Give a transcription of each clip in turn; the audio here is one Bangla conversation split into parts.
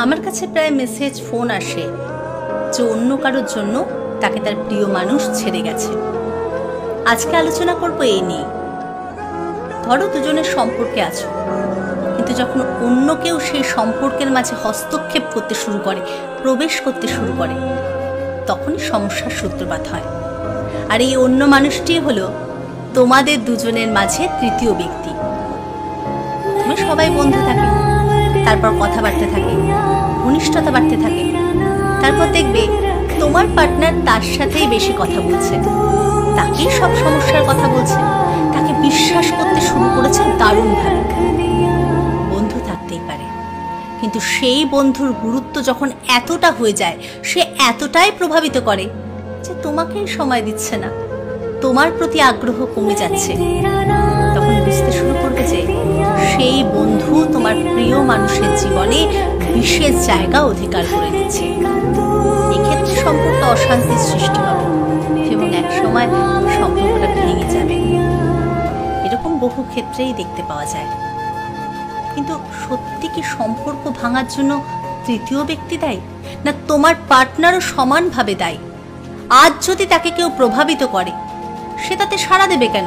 আমার কাছে প্রায় মেসেজ ফোন আসে যে অন্য কারোর জন্য তাকে তার প্রিয় মানুষ ছেড়ে গেছে। আজকে আলোচনা করব এই নিয়ে। ধরো দুজনের সম্পর্কে আছো, কিন্তু যখন অন্য কেউ সেই সম্পর্কের মাঝে হস্তক্ষেপ করতে শুরু করে, প্রবেশ করতে শুরু করে, তখনই সমস্যার সূত্রপাত হয়। আর এই অন্য মানুষটি হলো তোমাদের দুজনের মাঝে তৃতীয় ব্যক্তি। তুমি সবাই বন্ধু থাকে, তারপর কথাবার্তা থাকে, ঘনিষ্ঠতা বাড়তে থাকে, তারপর দেখবে তোমার পার্টনার তার সাথেই বেশি কথা বলছে, তাকেই সব সমস্যার কথা বলছে, তাকে বিশ্বাস করতে শুরু করেছে দারুণভাবে। বন্ধু থাকতেই পারে, কিন্তু সেই বন্ধুর গুরুত্ব যখন এতটা হয়ে যায়, সে এতটাই প্রভাবিত করে যে তোমাকেই সময় দিচ্ছে না, তোমার প্রতি আগ্রহ কমে যাচ্ছে, তখন বুঝতে শুরু করবে যে সেই বন্ধু তোমার প্রিয় মানুষের জীবনে বিশেষ জায়গা অধিকার করে নিচ্ছে। এক্ষেত্রে সম্পর্ক অশান্তির সৃষ্টি হবে এবং এক সময় সম্পর্কটা ভেঙে যাবে। এরকম বহু ক্ষেত্রেই দেখতে পাওয়া যায়। কিন্তু সত্যি কি সম্পর্ক ভাঙার জন্য তৃতীয় ব্যক্তি দায়ী, না তোমার পার্টনারও সমানভাবে দায়ী? আজ যদি তাকে কেউ প্রভাবিত করে, সে তাতে সাড়া দেবে কেন?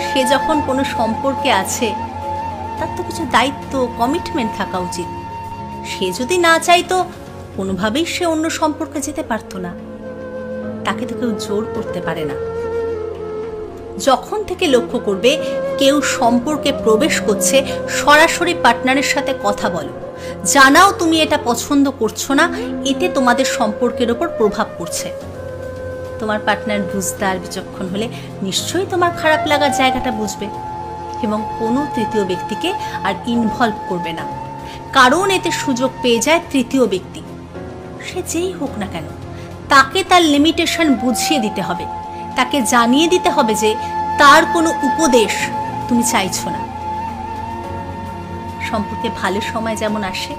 সে যখন কোনো সম্পর্কে আছে, তার তো কিছু দায়িত্ব, কমিটমেন্ট থাকা উচিত। সে যদি না চাইতো, কোনোভাবেই সে অন্য সম্পর্কে যেতে পারতো না। তাকে তো কেউ জোর করতে পারে না। যখন থেকে লক্ষ্য করবে কেউ সম্পর্কে প্রবেশ করছে, সরাসরি পার্টনারের সাথে কথা বলো, জানাও তুমি এটা পছন্দ করছো না, এতে তোমাদের সম্পর্কের ওপর প্রভাব পড়ছে। তোমার পার্টনার বুঝতে আর বিচক্ষণ হলে নিশ্চয়ই তোমার খারাপ লাগার জায়গাটা বুঝবে এবং কোনো তৃতীয় ব্যক্তিকে আর ইনভলভ করবে না। কারণ এতে সুযোগ পেয়ে যায় তৃতীয় ব্যক্তি, সে যেই হোক না কেন। তাকে তার লিমিটেশন বুঝিয়ে দিতে হবে, তাকে জানিয়ে দিতে হবে যে তার কোনো উপদেশ তুমি চাইছো না। সম্পর্কে ভালো সময় যেমন আসে,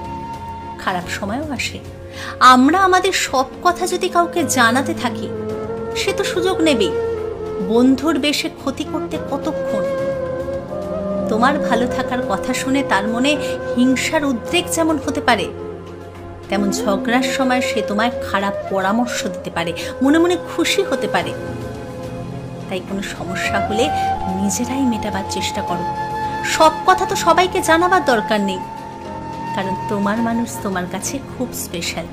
খারাপ সময়ও আসে। আমরা আমাদের সব কথা যদি কাউকে জানাতে থাকি, সে তো সুযোগ নেবেই। বন্ধুর বেশে ক্ষতি করতে কতক্ষণ? তোমার ভালো থাকার কথা শুনে তার মনে হিংসার উদ্রেক যেমন হতে পারে, তেমন ঝগড়ার সময় সে তোমায় খারাপ পরামর্শ দিতে পারে, মনে মনে খুশি হতে পারে। তাই কোনো সমস্যা হলে নিজেরাই মেটাবার চেষ্টা করো। সব কথা তো সবাইকে জানাবার দরকার নেই, কারণ তোমার মানুষ তোমার কাছে খুব স্পেশাল।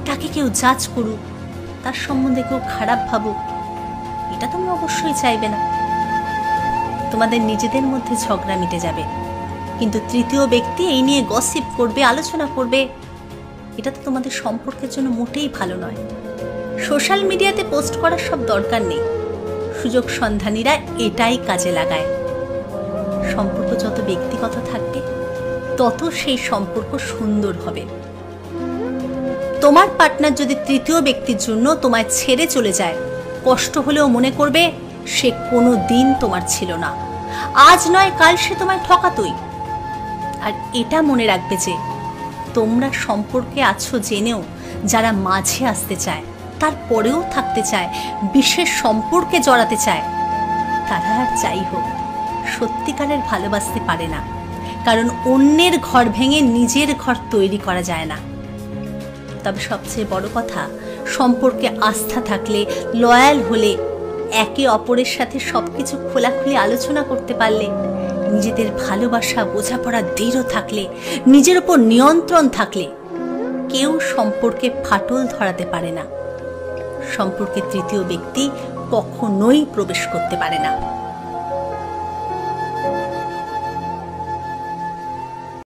তাকে কেউ জাজ করুক, তার সম্বন্ধে কেউ খারাপ ভাবুক, এটা তুমি অবশ্যই চাইবে না। তোমাদের নিজেদের মধ্যে ঝগড়া মিটে যাবে, কিন্তু তৃতীয় ব্যক্তি এই নিয়ে গসিপ করবে, আলোচনা করবে, এটা তো তোমাদের সম্পর্কের জন্য মোটেই ভালো নয়। সোশ্যাল মিডিয়াতে পোস্ট করার সব দরকার নেই, সুযোগ সন্ধানীরা এটাই কাজে লাগায়। সম্পর্ক যত ব্যক্তিগত থাকবে, তত সেই সম্পর্ক সুন্দর হবে। তোমার পার্টনার যদি তৃতীয় ব্যক্তির জন্য তোমায় ছেড়ে চলে যায়, কষ্ট হলেও মনে করবে সে কোনো দিন তোমার ছিল না, আজ নয় কাল সে তোমায় ঠকাতই। আর এটা মনে রাখবে যে তোমরা সম্পর্কে আছো জেনেও যারা মাঝে আসতে চায়, তারপরেও থাকতে চায়, বিশেষ সম্পর্কে জড়াতে চায়, তারা আর যাই হোক সত্যিকারের ভালোবাসতে পারে না। কারণ অন্যের ঘর ভেঙে নিজের ঘর তৈরি করা যায় না। তবে সবচেয়ে বড় কথা, সম্পর্কে আস্থা থাকলে, লয়াল হলে, একে অপরের সাথে সবকিছু খোলাখুলি আলোচনা করতে পারলে, নিজেদের ভালোবাসা, বোঝাপড়া দৃঢ় থাকলে, নিজের উপর নিয়ন্ত্রণ থাকলে, কেউ সম্পর্কে ফাটল ধরাতে পারে না। সম্পর্কে তৃতীয় ব্যক্তি কখনোই প্রবেশ করতে পারে না।